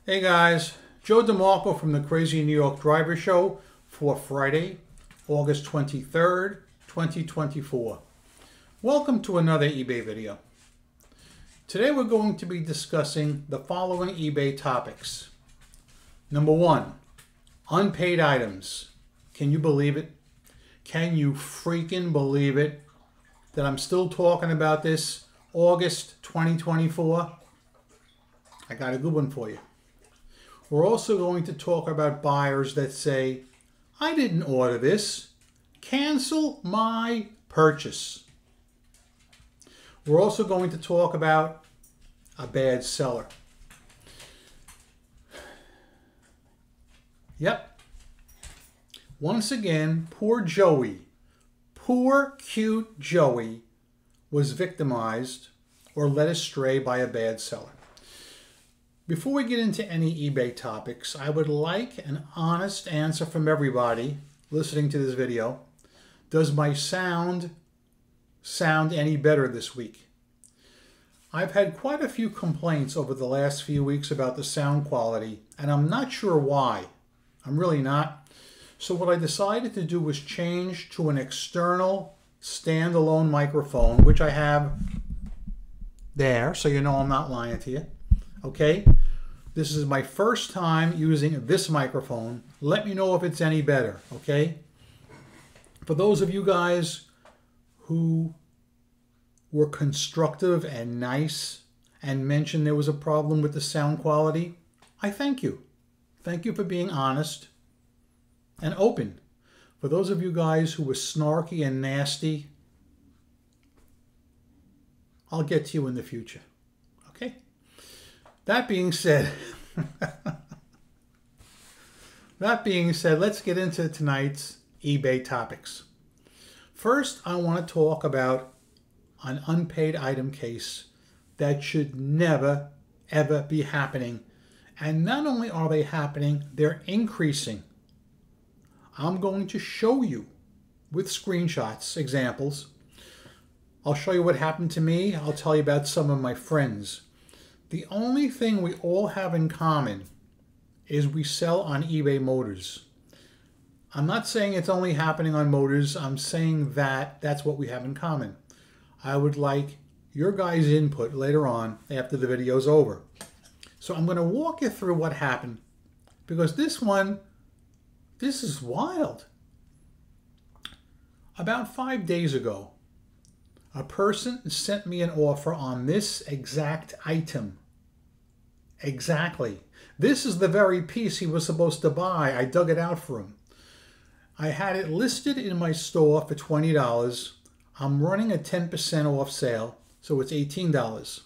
Hey guys, Joe DeMarco from the Crazy New York Driver Show for Friday, August 23rd, 2024. Welcome to another eBay video. Today we're going to be discussing the following eBay topics. Number 1, unpaid items. Can you believe it? Can you freaking believe it that I'm still talking about this August 2024? I got a good one for you. We're also going to talk about buyers that say, I didn't order this. Cancel my purchase. We're also going to talk about a bad seller. Yep. Once again, poor Joey, poor cute Joey was victimized or led astray by a bad seller. Before we get into any eBay topics, I would like an honest answer from everybody listening to this video. Does my sound any better this week? I've had quite a few complaints over the last few weeks about the sound quality, and I'm not sure why. I'm really not. So what I decided to do was change to an external standalone microphone, which I have there, so you know I'm not lying to you. Okay, this is my first time using this microphone. Let me know if it's any better, okay? For those of you guys who were constructive and nice and mentioned there was a problem with the sound quality, I thank you. Thank you for being honest and open. For those of you guys who were snarky and nasty, I'll get to you in the future, okay? That being said, let's get into tonight's eBay topics. First, I want to talk about an unpaid item case that should never, ever be happening. And not only are they happening, they're increasing. I'm going to show you with screenshots, examples. I'll show you what happened to me. I'll tell you about some of my friends. The only thing we all have in common is we sell on eBay Motors. I'm not saying it's only happening on Motors. I'm saying that that's what we have in common. I would like your guys' input later on after the video's over. So I'm going to walk you through what happened because this is wild. About 5 days ago, a person sent me an offer on this exact item. Exactly. This is the very piece he was supposed to buy. I dug it out for him. I had it listed in my store for $20. I'm running a 10% off sale, so it's $18.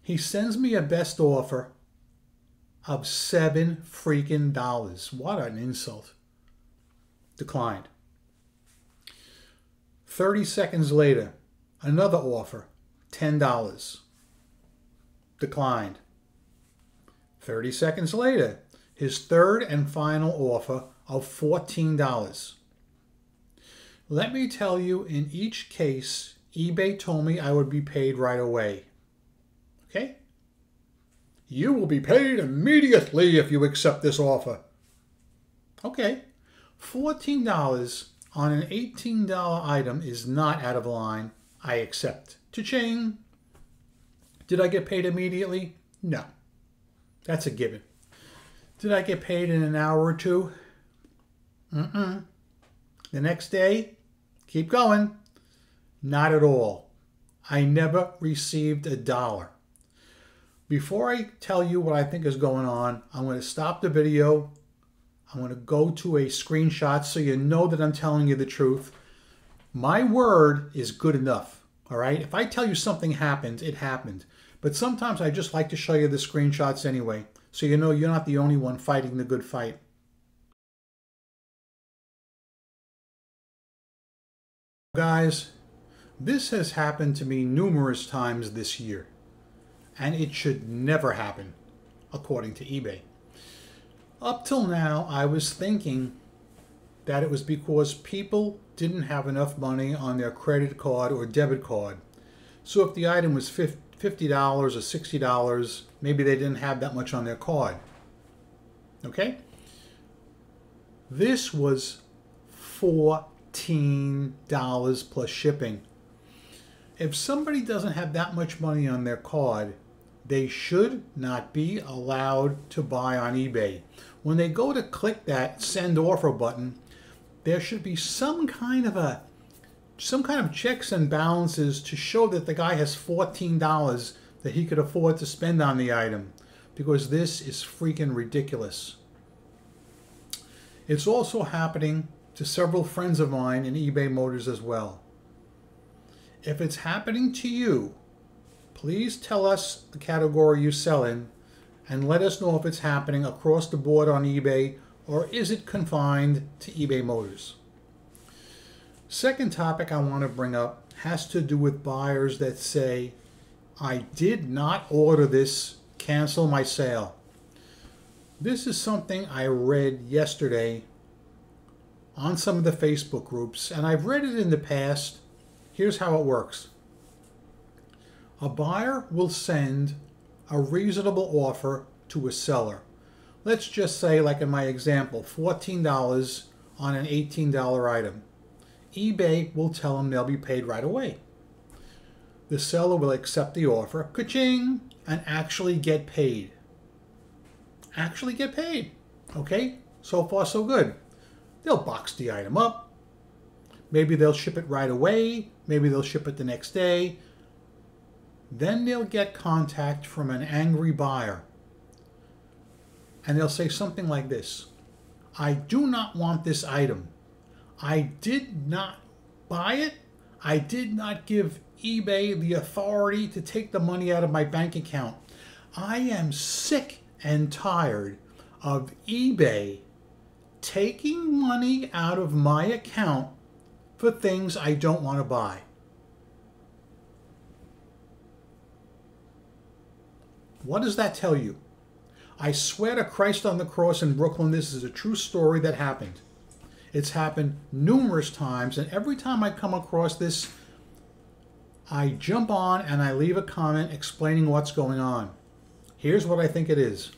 He sends me a best offer of $7 freaking dollars. What an insult. Declined. 30 seconds later, another offer, $10. Declined. 30 seconds later, his third and final offer of $14. Let me tell you, in each case, eBay told me I would be paid right away. Okay? You will be paid immediately if you accept this offer. Okay. $14 on an $18 item is not out of line. I accept. Cha-ching. Did I get paid immediately? No. That's a given. Did I get paid in an hour or two? The next day? Keep going. Not at all. I never received a dollar. Before I tell you what I think is going on, I'm going to stop the video. I'm going to go to a screenshot so you know that I'm telling you the truth. My word is good enough, all right? If I tell you something happened, it happened. But sometimes I just like to show you the screenshots anyway, so you know you're not the only one fighting the good fight. Guys, this has happened to me numerous times this year, and it should never happen, according to eBay. Up till now, I was thinking that it was because people didn't have enough money on their credit card or debit card. So if the item was $50 or $60. Maybe they didn't have that much on their card. Okay? This was $14 plus shipping. If somebody doesn't have that much money on their card, they should not be allowed to buy on eBay. When they go to click that send offer button, there should be some kind of checks and balances to show that the guy has $14 that he could afford to spend on the item, because this is freaking ridiculous. It's also happening to several friends of mine in eBay Motors as well. If it's happening to you, please tell us the category you sell in and let us know if it's happening across the board on eBay, or is it confined to eBay Motors. Second topic I want to bring up has to do with buyers that say, I did not order this, cancel my sale. This is something I read yesterday on some of the Facebook groups, and I've read it in the past. Here's how it works. A buyer will send a reasonable offer to a seller. Let's just say, like in my example, $14 on an $18 item. eBay will tell them they'll be paid right away. The seller will accept the offer, ka-ching, and actually get paid. Actually get paid. Okay? So far, so good. They'll box the item up. Maybe they'll ship it right away. Maybe they'll ship it the next day. Then they'll get contact from an angry buyer. And they'll say something like this. I do not want this item. I did not buy it. I did not give eBay the authority to take the money out of my bank account. I am sick and tired of eBay taking money out of my account for things I don't want to buy. What does that tell you? I swear to Christ on the cross in Brooklyn, this is a true story that happened. It's happened numerous times, and every time I come across this, I jump on and I leave a comment explaining what's going on. Here's what I think it is.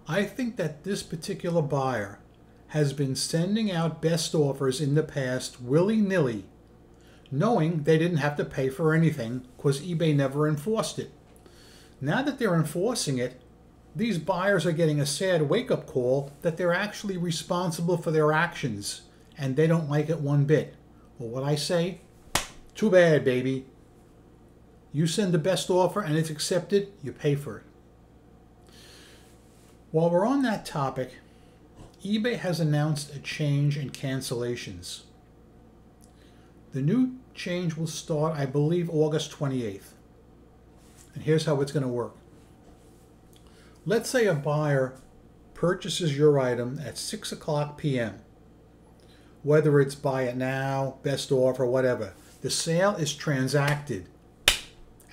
I think that this particular buyer has been sending out best offers in the past willy-nilly, knowing they didn't have to pay for anything because eBay never enforced it. Now that they're enforcing it, these buyers are getting a sad wake-up call that they're actually responsible for their actions, and they don't like it one bit. Well, what I say? Too bad, baby. You send the best offer and it's accepted, you pay for it. While we're on that topic, eBay has announced a change in cancellations. The new change will start, I believe, August 28th. And here's how it's going to work. Let's say a buyer purchases your item at 6 o'clock p.m. Whether it's buy it now, best offer, whatever. The sale is transacted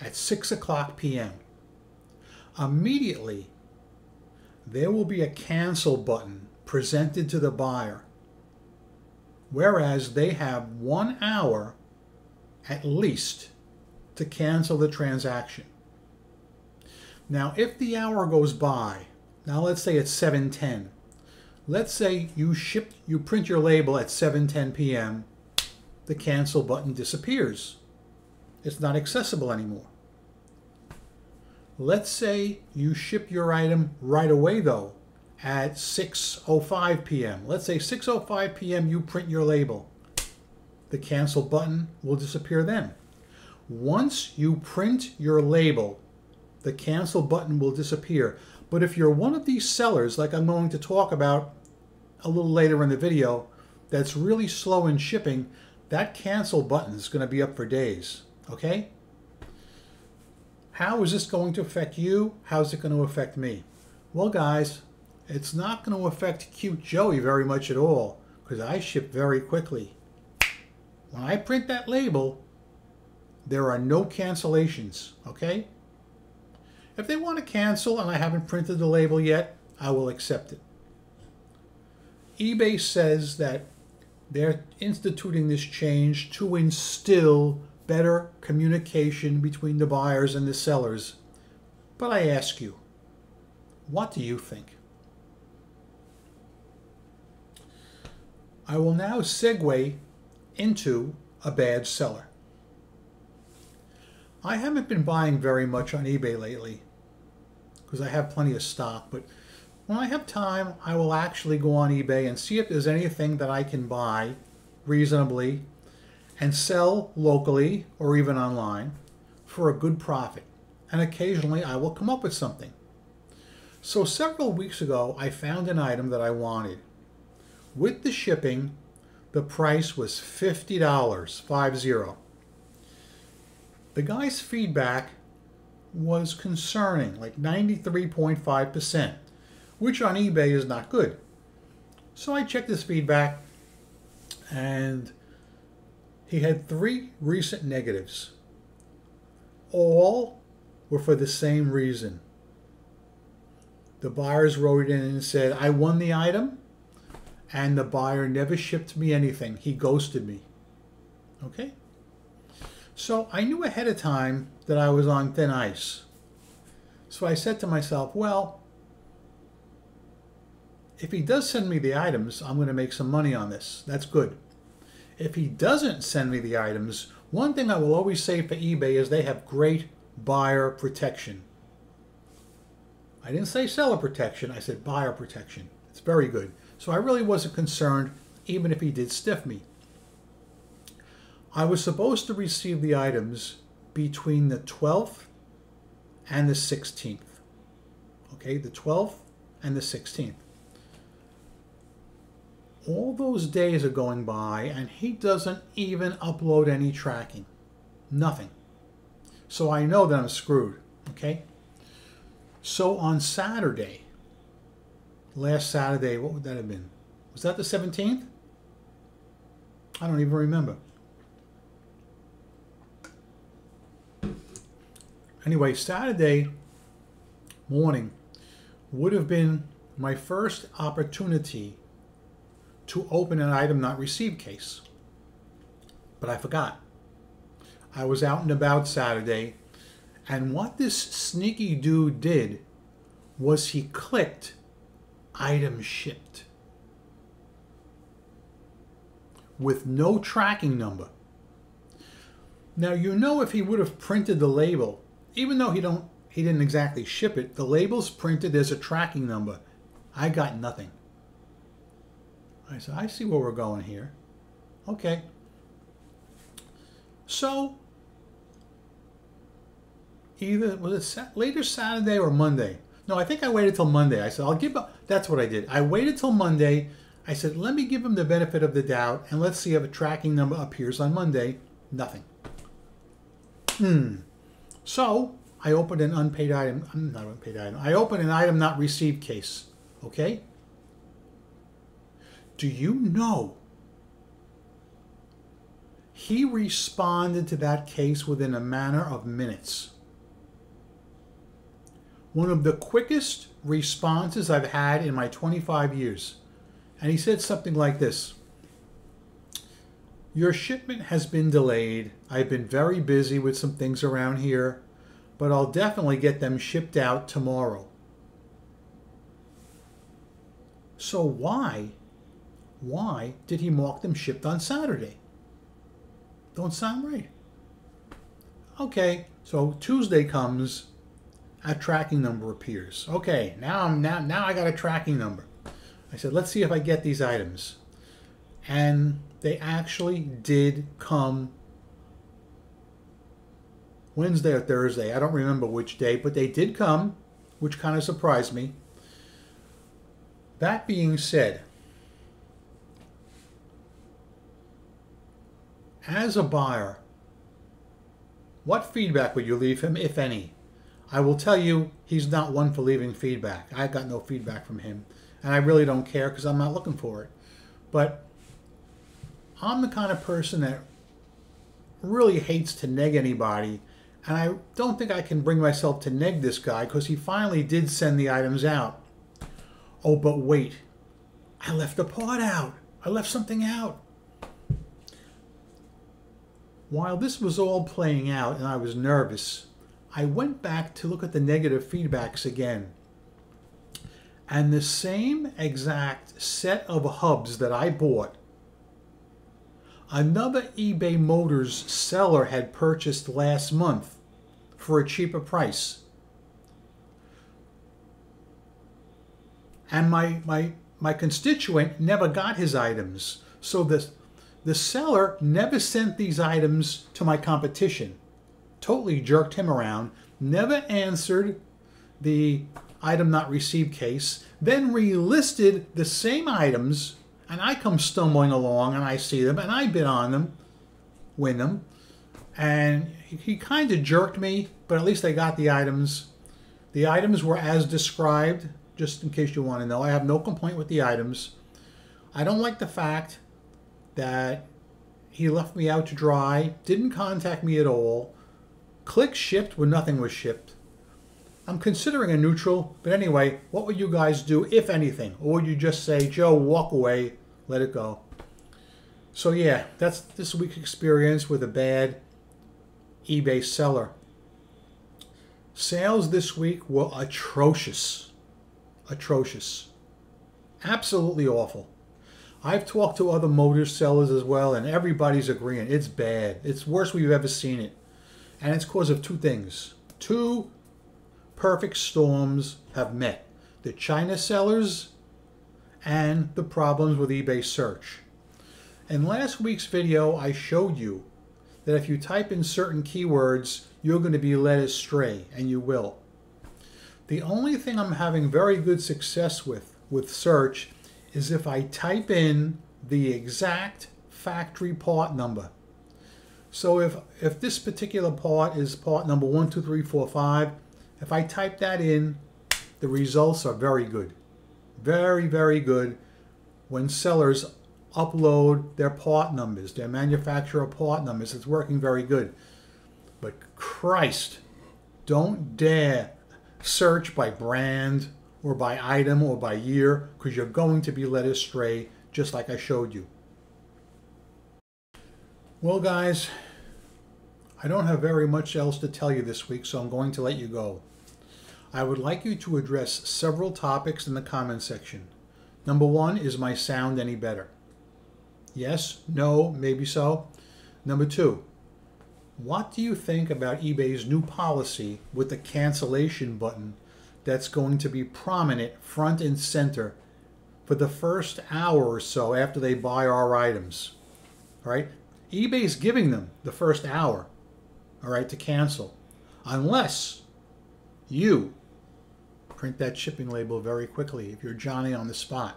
at 6 o'clock p.m. Immediately, there will be a cancel button presented to the buyer, whereas they have 1 hour at least to cancel the transaction. Now, if the hour goes by, now let's say it's 7:10. Let's say you print your label at 7:10 p.m. The cancel button disappears. It's not accessible anymore. Let's say you ship your item right away though at 6:05 p.m. Let's say 6:05 p.m. you print your label. The cancel button will disappear then. Once you print your label, the cancel button will disappear. But if you're one of these sellers, like I'm going to talk about a little later in the video, that's really slow in shipping, that cancel button is going to be up for days. Okay? How is this going to affect you? How's it going to affect me? Well, guys, it's not going to affect Cute Joey very much at all, because I ship very quickly. When I print that label, there are no cancellations. Okay? If they want to cancel and I haven't printed the label yet, I will accept it. eBay says that they're instituting this change to instill better communication between the buyers and the sellers. But I ask you, what do you think? I will now segue into a bad seller. I haven't been buying very much on eBay lately because I have plenty of stock, but when I have time, I will actually go on eBay and see if there's anything that I can buy reasonably and sell locally or even online for a good profit. And occasionally I will come up with something. So several weeks ago, I found an item that I wanted. With the shipping, the price was $50, 50. The guy's feedback was concerning, like 93.5%, which on eBay is not good. So I checked his feedback, and he had 3 recent negatives. All were for the same reason. The buyers wrote in and said, I won the item, and the buyer never shipped me anything. He ghosted me. Okay? So I knew ahead of time that I was on thin ice. So I said to myself, well, if he does send me the items, I'm going to make some money on this. That's good. If he doesn't send me the items, one thing I will always say for eBay is they have great buyer protection. I didn't say seller protection, I said buyer protection. It's very good. So I really wasn't concerned even if he did stiff me. I was supposed to receive the items between the 12th and the 16th. Okay, the 12th and the 16th. All those days are going by and he doesn't even upload any tracking. Nothing. So I know that I'm screwed. Okay? So on Saturday, last Saturday, what would that have been? Was that the 17th? I don't even remember. Anyway, Saturday morning would have been my first opportunity to open an item not received case. But I forgot. I was out and about Saturday, and what this sneaky dude did was he clicked item shipped with no tracking number. Now, you know, if he would have printed the label, even though he didn't exactly ship it, the label's printed, there's a tracking number. I got nothing. I said, I see where we're going here. Okay. So, either, was it later Saturday or Monday? No, I think I waited till Monday. I said, I'll give up. That's what I did. I waited till Monday. I said, let me give him the benefit of the doubt, and let's see if a tracking number appears on Monday. Nothing. So, I opened an unpaid item. Not unpaid item. I opened an item not received case. Okay? Do you know he responded to that case within a matter of minutes? One of the quickest responses I've had in my 25 years. And he said something like this: your shipment has been delayed. I've been very busy with some things around here, but I'll definitely get them shipped out tomorrow. So why did he mark them shipped on Saturday? Don't sound right. Okay, so Tuesday comes, a tracking number appears. Okay, now I got a tracking number. I said, let's see if I get these items. And they actually did come Wednesday or Thursday. I don't remember which day, but they did come, which kind of surprised me. That being said, as a buyer, what feedback would you leave him, if any? I will tell you, he's not one for leaving feedback. I got no feedback from him, and I really don't care because I'm not looking for it. But I'm the kind of person that really hates to neg anybody, and I don't think I can bring myself to neg this guy because he finally did send the items out. Oh, but wait, I left a part out. I left something out. While this was all playing out and I was nervous, I went back to look at the negative feedbacks again. And the same exact set of hubs that I bought, another eBay Motors seller had purchased last month for a cheaper price. And my constituent never got his items. So the seller never sent these items to my competition. Totally jerked him around, never answered the item not received case, then relisted the same items, and I come stumbling along and I see them and I bid on them, win them, and he kind of jerked me, but at least I got the items. The items were as described, just in case you want to know. I have no complaint with the items. I don't like the fact that he left me out to dry, didn't contact me at all, click shipped when nothing was shipped. I'm considering a neutral, but anyway, what would you guys do, if anything? Or would you just say, Joe, walk away, let it go? So yeah, that's this week's experience with a bad eBay seller. Sales this week were atrocious. Atrocious. Absolutely awful. I've talked to other motor sellers as well, and everybody's agreeing it's bad. It's worse we've ever seen it. And it's because of two things. Two perfect storms have met: the China sellers and the problems with eBay search. In last week's video, I showed you that if you type in certain keywords, you're going to be led astray, and you will. The only thing I'm having very good success with search is if I type in the exact factory part number. So if this particular part is part number 1, 2, 3, 4, 5, if I type that in, the results are very good. Very, very good when sellers upload their part numbers, their manufacturer part numbers. It's working very good. But Christ, don't dare search by brand or by item or by year, because you're going to be led astray, just like I showed you. Well, guys, I don't have very much else to tell you this week, so I'm going to let you go. I would like you to address several topics in the comment section. Number one, is my sound any better? Yes, no, maybe so. Number two, what do you think about eBay's new policy with the cancellation button that's going to be prominent front and center for the first hour or so after they buy our items? All right, eBay's giving them the first hour, all right, to cancel, unless you print that shipping label very quickly if you're Johnny on the spot.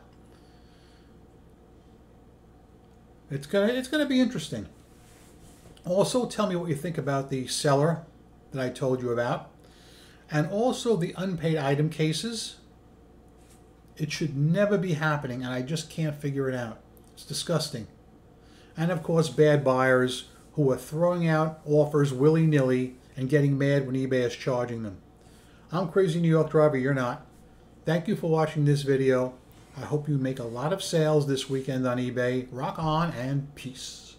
It's gonna be interesting. Also, tell me what you think about the seller that I told you about, and also the unpaid item cases. It should never be happening, and I just can't figure it out. It's disgusting. And of course, bad buyers who are throwing out offers willy-nilly and getting mad when eBay is charging them. I'm Crazy New York Driver, you're not. Thank you for watching this video. I hope you make a lot of sales this weekend on eBay. Rock on and peace.